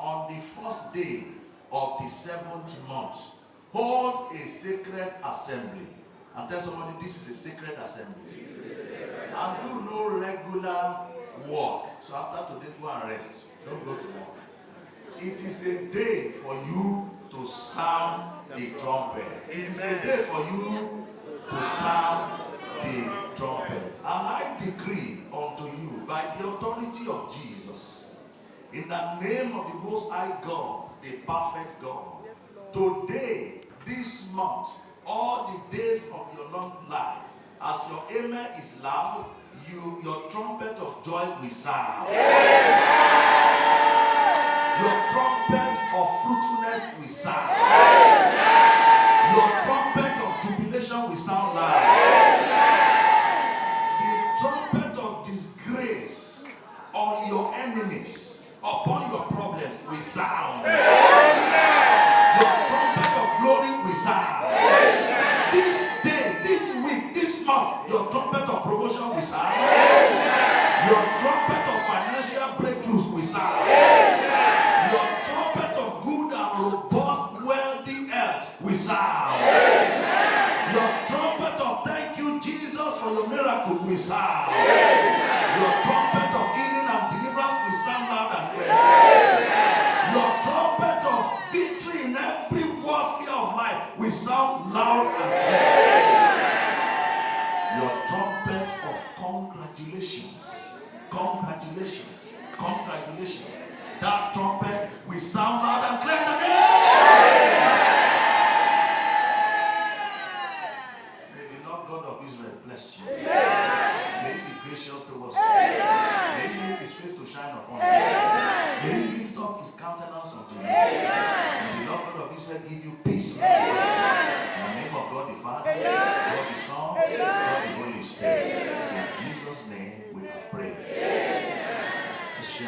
on the first day of the 7th month, hold a sacred assembly. And tell somebody, this is a sacred assembly. And do no regular work. So after today, go and rest. Don't go to work. It is a day for you to sound the trumpet. It is a day for you to sound the trumpet. And I decree unto you by the authority of Jesus, in the name of the Most High God, the perfect God, today, this month, all the days of your long life, as your amen is loud, your trumpet of joy will sound. Your trumpet of fruitfulness will sound. Your trumpet of jubilation will sound loud. The trumpet of disgrace on your enemies, upon your problems will sound. Your trumpet of glory will sound. This day, this week, this month, your trumpet of promotion will sound. Your trumpet of financial breakthroughs will sound. Your trumpet of good and robust, wealthy health will sound. Your trumpet of thank you, Jesus, for your miracle will sound. Your trumpet of healing and deliverance will sound loud and clear. Your trumpet of victory in every warfare of life will sound loud and clear. Your trumpet of congratulations, congratulations, congratulations. That trumpet will sound loud and clear again. May the Lord God of Israel bless you. May he be gracious to us. May he make his face to shine upon you. May he lift up his countenance